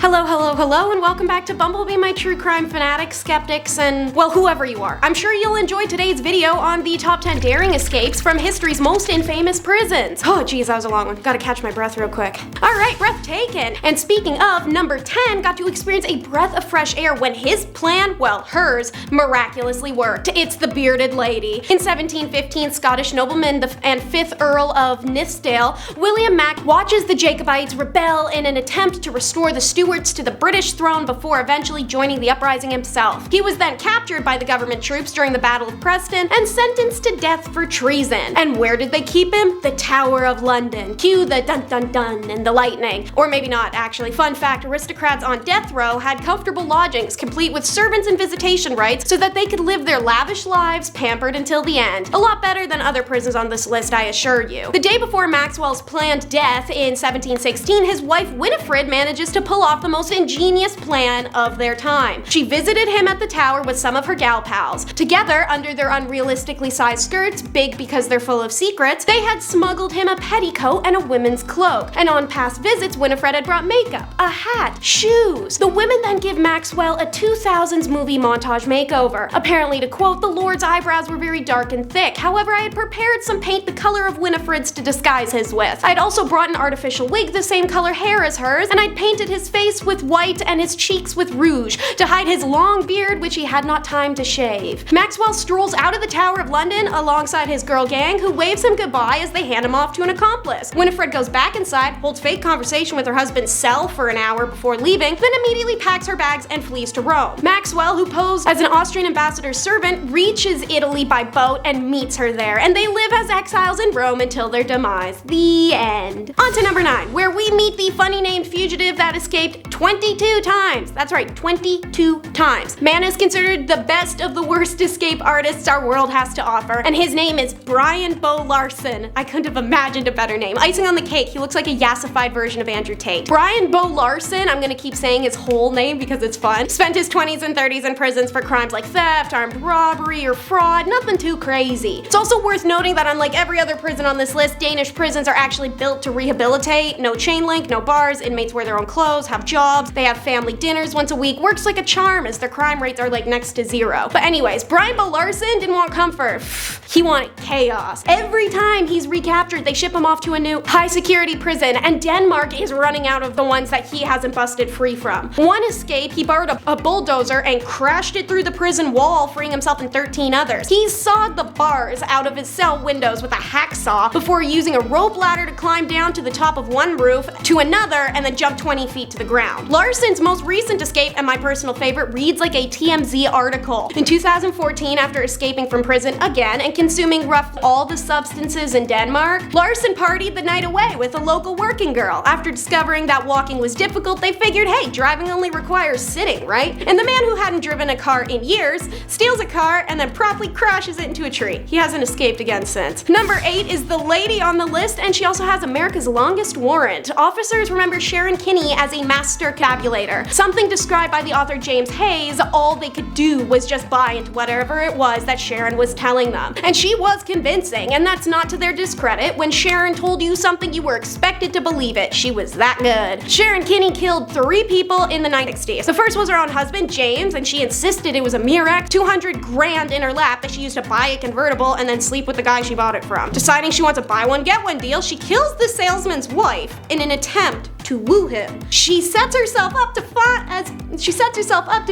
Hello, and welcome back to Bumblebee, my true crime fanatics, skeptics, and, well, whoever you are. I'm sure you'll enjoy today's video on the top 10 daring escapes from history's most infamous prisons. Oh, geez, that was a long one. Gotta catch my breath real quick. Alright, breath taken. And speaking of, number 10 got to experience a breath of fresh air when his plan, well, hers, miraculously worked. It's the bearded lady. In 1715, Scottish nobleman and 5th Earl of Nithsdale, William Mack watches the Jacobites rebel in an attempt to restore the Stuarts to the British throne before eventually joining the uprising himself. He was then captured by the government troops during the Battle of Preston and sentenced to death for treason. And where did they keep him? The Tower of London. Cue the dun dun dun and the lightning. Or maybe not, actually. Fun fact, aristocrats on death row had comfortable lodgings, complete with servants and visitation rights, so that they could live their lavish lives, pampered until the end. A lot better than other prisons on this list, I assure you. The day before Maxwell's planned death in 1716, his wife Winifred manages to pull off the most ingenious plan of their time. She visited him at the tower with some of her gal pals. Together, under their unrealistically sized skirts, big because they're full of secrets, they had smuggled him a petticoat and a women's cloak. And on past visits, Winifred had brought makeup, a hat, shoes. The women then give Maxwell a 2000s movie montage makeover. Apparently, to quote, the Lord's eyebrows were very dark and thick. However, I had prepared some paint the color of Winifred's to disguise his with. I'd also brought an artificial wig the same color hair as hers, and I'd painted his face with white and his cheeks with rouge to hide his long beard, which he had not time to shave. Maxwell strolls out of the Tower of London alongside his girl gang, who waves him goodbye as they hand him off to an accomplice. Winifred goes back inside, holds fake conversation with her husband's cell for an hour before leaving, then immediately packs her bags and flees to Rome. Maxwell, who posed as an Austrian ambassador's servant, reaches Italy by boat and meets her there, and they live as exiles in Rome until their demise. The end. On to number 9, where we meet the funny named fugitive that escaped 22 times. That's right, 22 times. Man is considered the best of the worst escape artists our world has to offer, and his name is Brian Bo Larson. I couldn't have imagined a better name. Icing on the cake, he looks like a yassified version of Andrew Tate. Brian Bo Larson, I'm gonna keep saying his whole name because it's fun, spent his 20s and 30s in prisons for crimes like theft, armed robbery, or fraud, nothing too crazy. It's also worth noting that unlike every other prison on this list, Danish prisons are actually built to rehabilitate. No chain link, no bars, inmates wear their own clothes, have jobs, they have family dinners once a week, works like a charm as their crime rates are like next to zero. But anyways, Brian Bo Larson didn't want comfort. He wanted chaos. Every time he's recaptured, they ship him off to a new high security prison, and Denmark is running out of the ones that he hasn't busted free from. One escape, he borrowed a bulldozer and crashed it through the prison wall, freeing himself and 13 others. He sawed the bars out of his cell windows with a hacksaw before using a rope ladder to climb down to the top of one roof to another and then jump 20 feet to the ground. Larson's most recent escape, and my personal favorite, reads like a TMZ article. In 2014, after escaping from prison again and consuming roughly all the substances in Denmark, Larson partied the night away with a local working girl. After discovering that walking was difficult, they figured, hey, driving only requires sitting, right? And the man who hadn't driven a car in years steals a car and then promptly crashes it into a tree. He hasn't escaped again since. Number 8 is the lady on the list, and she also has America's longest warrant. Officers remember Sharon Kinney as a master cabulator, something described by the author James Hayes. All they could do was just buy into whatever it was that Sharon was telling them. And she was convincing, and that's not to their discredit. When Sharon told you something, you were expected to believe it. She was that good. Sharon Kinney killed 3 people in the 1960s. The first was her own husband, James, and she insisted it was a Mirek, 200 grand in her lap that she used to buy a convertible and then sleep with the guy she bought it from. Deciding she wants a buy one get one deal, she kills the salesman's wife in an attempt to woo him. She sets herself up to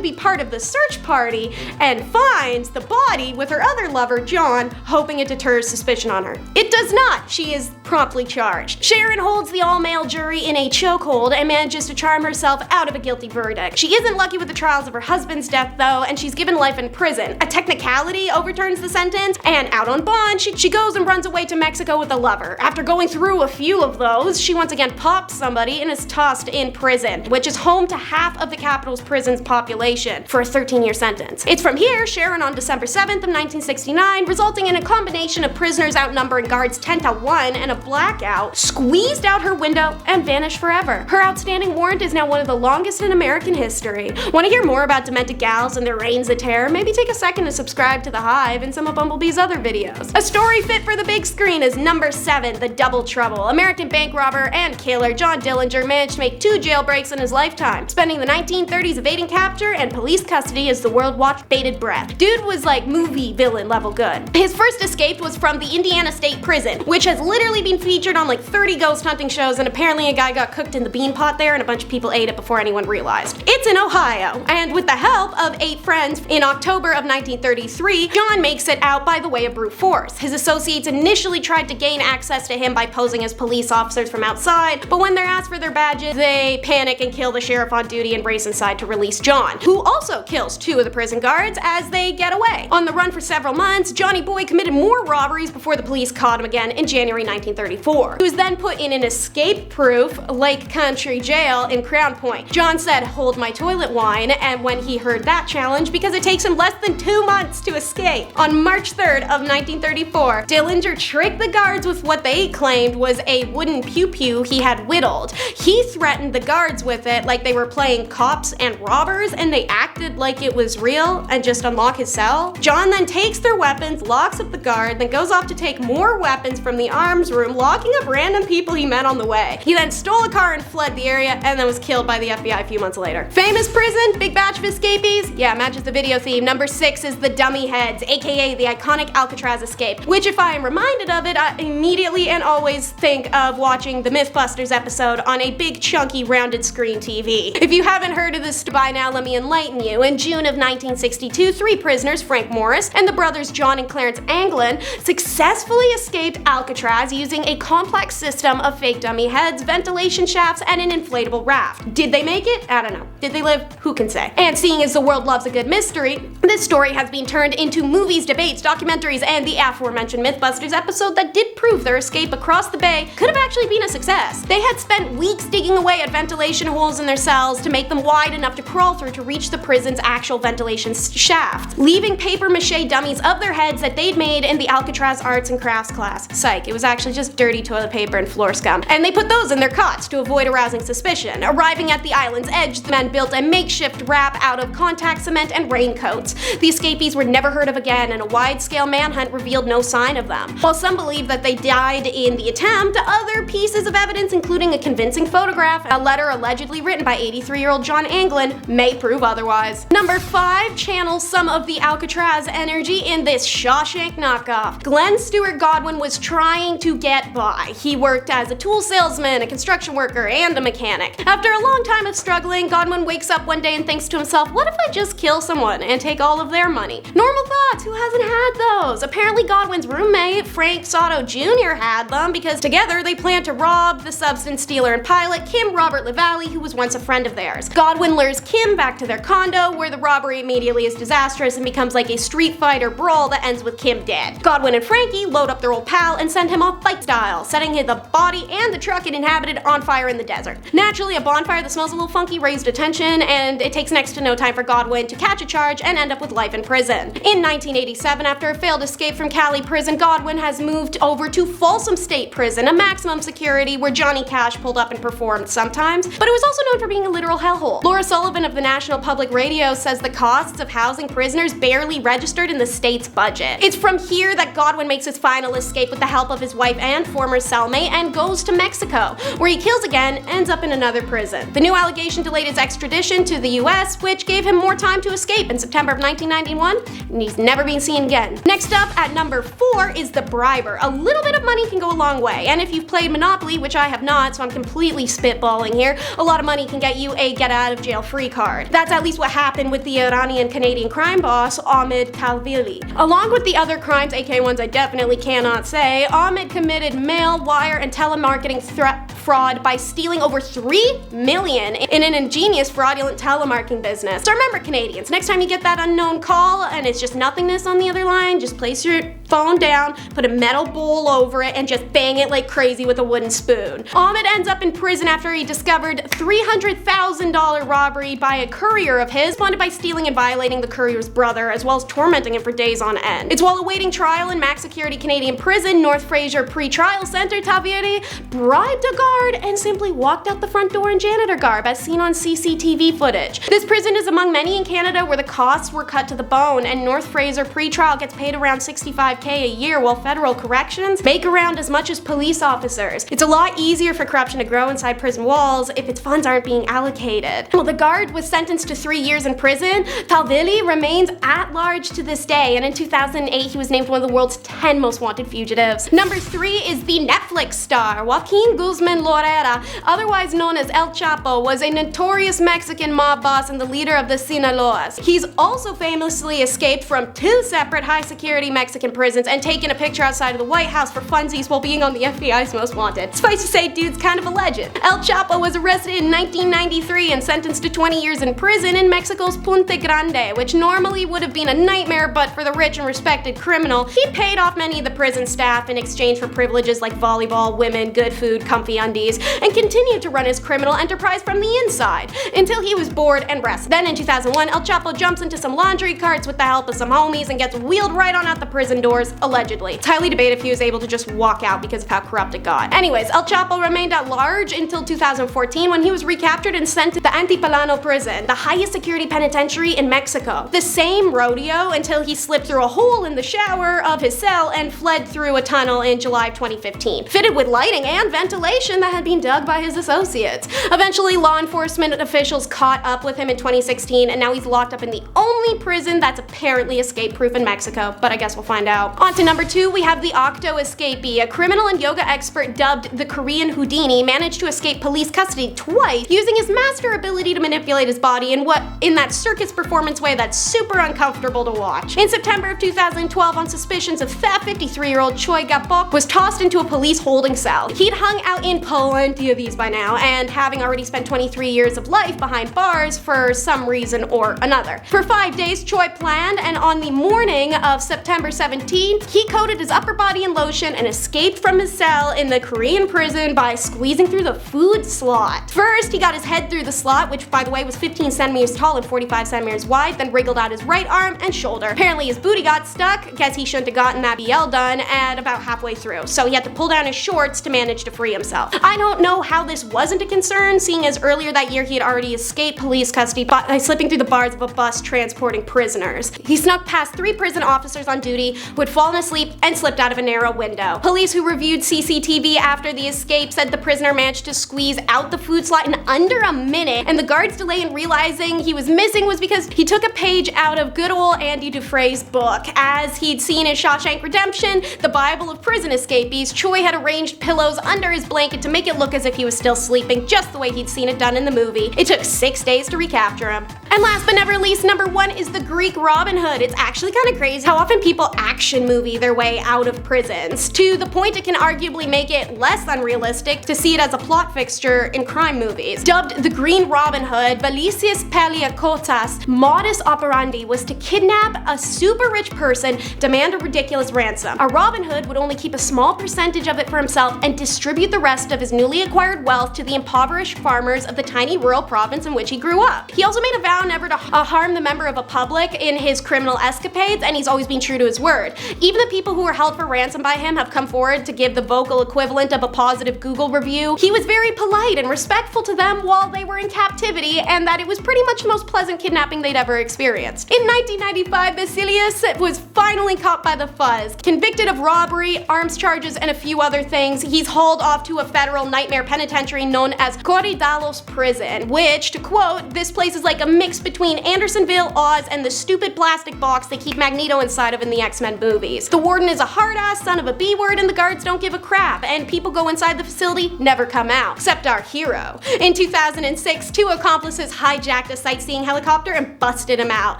be part of the search party and finds the body with her other lover, John, hoping it deters suspicion on her. It does not. She is promptly charged. Sharon holds the all-male jury in a chokehold and manages to charm herself out of a guilty verdict. She isn't lucky with the trials of her husband's death though, and she's given life in prison. A technicality overturns the sentence, and out on bond, she goes and runs away to Mexico with a lover. After going through a few of those, she once again pops somebody and is tossed in prison, which is home to half of the capital's prison's population, for a 13-year sentence. It's from here Sharon on December 7th of 1969, resulting in a combination of prisoners outnumbering guards 10 to 1 and a blackout, squeezed out her window and vanished forever. Her outstanding warrant is now one of the longest in American history. Want to hear more about demented gals and their reigns of terror? Maybe take a second to subscribe to The Hive and some of Bumblebee's other videos. A story fit for the big screen is number 7, The Double Trouble. American bank robber and killer John Dillinger managed to make 2 jailbreaks in his life lifetime, spending the 1930s evading capture and police custody as the world watched bated breath. Dude was like movie villain level good. His first escape was from the Indiana State Prison, which has literally been featured on like 30 ghost hunting shows, and apparently a guy got cooked in the bean pot there and a bunch of people ate it before anyone realized. It's in Ohio, and with the help of 8 friends, in October of 1933, John makes it out by the way of brute force. His associates initially tried to gain access to him by posing as police officers from outside, but when they're asked for their badges, they panic and kill the sheriff on duty and race inside to release John, who also kills 2 of the prison guards as they get away. On the run for several months, Johnny Boy committed more robberies before the police caught him again in January 1934. He was then put in an escape-proof Lake Country jail in Crown Point. John said, "Hold my toilet wine," and when he heard that challenge, because it takes him less than 2 months to escape. On March 3rd of 1934, Dillinger tricked the guards with what they claimed was a wooden pew-pew he had whittled. He threatened the guards with it like they were playing cops and robbers, and they acted like it was real and just unlock his cell. John then takes their weapons, locks up the guard, then goes off to take more weapons from the arms room, locking up random people he met on the way. He then stole a car and fled the area, and then was killed by the FBI a few months later. Famous prison, big batch of escapees? Yeah, matches the video theme. Number 6 is the Dummy Heads, aka the iconic Alcatraz escape, which if I am reminded of it, I immediately and always think of watching the Mythbusters episode on a big chunky rounded screen TV. If you haven't heard of this by now, let me enlighten you. In June of 1962, 3 prisoners, Frank Morris and the brothers John and Clarence Anglin, successfully escaped Alcatraz using a complex system of fake dummy heads, ventilation shafts, and an inflatable raft. Did they make it? I don't know. Did they live? Who can say? And seeing as the world loves a good mystery, this story has been turned into movies, debates, documentaries, and the aforementioned Mythbusters episode that did prove their escape across the bay could have actually been a success. They had spent weeks digging away at ventilation holes in their cells to make them wide enough to crawl through to reach the prison's actual ventilation shaft, leaving paper mache dummies of their heads that they'd made in the Alcatraz arts and crafts class. Psych, it was actually just dirty toilet paper and floor scum. And they put those in their cots to avoid arousing suspicion. Arriving at the island's edge, the men built a makeshift wrap out of contact cement and raincoats. The escapees were never heard of again, and a wide-scale manhunt revealed no sign of them. While some believe that they died in the attempt, other pieces of evidence, including a convincing photograph, a letter allegedly written by 83-year-old John Anglin, may prove otherwise. Number 5 channels some of the Alcatraz energy in this Shawshank knockoff. Glenn Stewart Godwin was trying to get by. He worked as a tool salesman, a construction worker, and a mechanic. After a long time of struggling, Godwin wakes up one day and thinks to himself, what if I just kill someone and take all of their money? Normal thoughts, who hasn't had those? Apparently Godwin's roommate, Frank Soto Jr. had them, because together they planned to rob the substance dealer and pilot, Kim Robert LaValle, who was once a friend of theirs. Godwin lures Kim back to their condo, where the robbery immediately is disastrous and becomes like a Street Fighter brawl that ends with Kim dead. Godwin and Frankie load up their old pal and send him off fight style, setting the body and the truck it inhabited on fire in the desert. Naturally, a bonfire that smells a little funky raised attention, and it takes next to no time for Godwin to catch a charge and end up with life in prison. In 1987, after a failed escape from Cali prison, Godwin has moved over to Folsom State Prison, a maximum security where Johnny Cash pulled up and performed sometimes, but it was also known for being a literal hellhole. Laura Sullivan of the National Public Radio says the costs of housing prisoners barely registered in the state's budget. It's from here that Godwin makes his final escape with the help of his wife and former cellmate and goes to Mexico, where he kills again, ends up in another prison. The new allegation delayed his extradition to the US, which gave him more time to escape in September of 1991, and he's never been seen again. Next up at number 4 is the briber. A little bit of money can go a long way, and if you've played Monopoly, which I have not, so I'm completely spitballing here, a lot of money can get you a get out of jail free card. That's at least what happened with the Iranian-Canadian crime boss, Ahmed Talvili. Along with the other crimes, aka ones I definitely cannot say, Ahmed committed mail, wire, and telemarketing fraud by stealing over $3 million in an ingenious fraudulent telemarketing business. So remember, Canadians, next time you get that unknown call and it's just nothingness on the other line, just place your phone down, put a metal bowl over it, and just bang it like crazy with a wooden spoon. Ahmed ends up in prison after he discovered $300,000 robbery by a courier of his, funded by stealing and violating the courier's brother, as well as tormenting him for days on end. It's while awaiting trial in max security Canadian prison, North Fraser Pre-Trial Center, Tavieri bribed a guard guard and simply walked out the front door in janitor garb as seen on CCTV footage. This prison is among many in Canada where the costs were cut to the bone, and North Fraser pretrial gets paid around $65K a year, while federal corrections make around as much as police officers. It's a lot easier for corruption to grow inside prison walls if its funds aren't being allocated. Well, the guard was sentenced to 3 years in prison. Palvilli remains at large to this day, and in 2008 he was named one of the world's 10 most wanted fugitives. Number 3 is the Netflix star Joaquin Guzman Loretta, otherwise known as El Chapo, was a notorious Mexican mob boss and the leader of the Sinaloas. He's also famously escaped from 2 separate high-security Mexican prisons and taken a picture outside of the White House for funsies while being on the FBI's most wanted. Suffice to say, dude's kind of a legend. El Chapo was arrested in 1993 and sentenced to 20 years in prison in Mexico's Punta Grande, which normally would have been a nightmare, but for the rich and respected criminal, he paid off many of the prison staff in exchange for privileges like volleyball, women, good food, comfy undies, and continued to run his criminal enterprise from the inside until he was bored and rested. Then in 2001, El Chapo jumps into some laundry carts with the help of some homies and gets wheeled right on out the prison doors, allegedly. It's highly debated if he was able to just walk out because of how corrupt it got. Anyways, El Chapo remained at large until 2014 when he was recaptured and sent to the Antipalano prison, the highest security penitentiary in Mexico. The same rodeo until he slipped through a hole in the shower of his cell and fled through a tunnel in July 2015, fitted with lighting and ventilation that had been dug by his associates. Eventually, law enforcement officials caught up with him in 2016, and now he's locked up in the only prison that's apparently escape-proof in Mexico, but I guess we'll find out. On to number 2, we have the Octo escapee. A criminal and yoga expert dubbed the Korean Houdini managed to escape police custody twice using his master ability to manipulate his body in that circus performance way that's super uncomfortable to watch. In September of 2012, on suspicions of theft, 53-year-old Choi Gapok was tossed into a police holding cell. He'd hung out in plenty of these by now, and having already spent 23 years of life behind bars for some reason or another. For 5 days, Choi planned, and on the morning of September 17th, he coated his upper body in lotion and escaped from his cell in the Korean prison by squeezing through the food slot. First, he got his head through the slot, which by the way was 15 centimeters tall and 45 centimeters wide, then wriggled out his right arm and shoulder. Apparently his booty got stuck. Guess he shouldn't have gotten that BL done at about halfway through, so he had to pull down his shorts to manage to free himself. I don't know how this wasn't a concern, seeing as earlier that year he had already escaped police custody by slipping through the bars of a bus transporting prisoners. He snuck past 3 prison officers on duty who had fallen asleep and slipped out of a narrow window. Police who reviewed CCTV after the escape said the prisoner managed to squeeze out the food slot in under a minute, and the guard's delay in realizing he was missing was because he took a page out of good old Andy Dufresne's book. As he'd seen in Shawshank Redemption, the Bible of prison escapees, Choi had arranged pillows under his blanket to make it look as if he was still sleeping, just the way he'd seen it done in the movie. It took 6 days to recapture him. And last but never least, number 1 is the Greek Robin Hood. It's actually kind of crazy how often people action movie their way out of prisons, to the point it can arguably make it less unrealistic to see it as a plot fixture in crime movies. Dubbed the Green Robin Hood, Valisius Paliakotas' modus operandi was to kidnap a super rich person, demand a ridiculous ransom. A Robin Hood would only keep a small percentage of it for himself and distribute the rest of his newly acquired wealth to the impoverished farmers of the tiny rural province in which he grew up. He also made a vow never to harm the member of a public in his criminal escapades, and he's always been true to his word. Even the people who were held for ransom by him have come forward to give the vocal equivalent of a positive Google review. He was very polite and respectful to them while they were in captivity, and that it was pretty much the most pleasant kidnapping they'd ever experienced. In 1995, Basilius was finally caught by the fuzz. Convicted of robbery, arms charges, and a few other things, he's hauled off to a federal nightmare penitentiary known as Korydallos Prison, which, to quote, this place is like a mix between Andersonville, Oz, and the stupid plastic box they keep Magneto inside of in the X-Men movies. The warden is a hard-ass son of a B-word, and the guards don't give a crap, and people go inside the facility, never come out. Except our hero. In 2006, 2 accomplices hijacked a sightseeing helicopter and busted him out.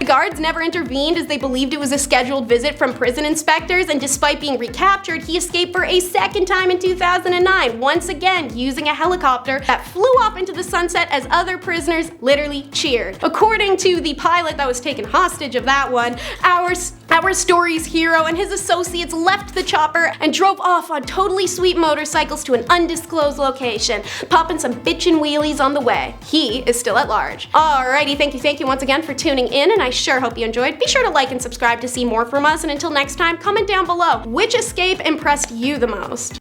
The guards never intervened as they believed it was a scheduled visit from prison inspectors, and despite being recaptured, he escaped for a second time in 2009, once again using a helicopter that flew off into the sunset as other prisoners literally cheered. According to the pilot that was taken hostage of that one, our story's hero and his associates left the chopper and drove off on totally sweet motorcycles to an undisclosed location, popping some bitchin' wheelies on the way. He is still at large. Alrighty, thank you once again for tuning in, and I sure hope you enjoyed. Be sure to like and subscribe to see more from us, and until next time, comment down below which escape impressed you the most.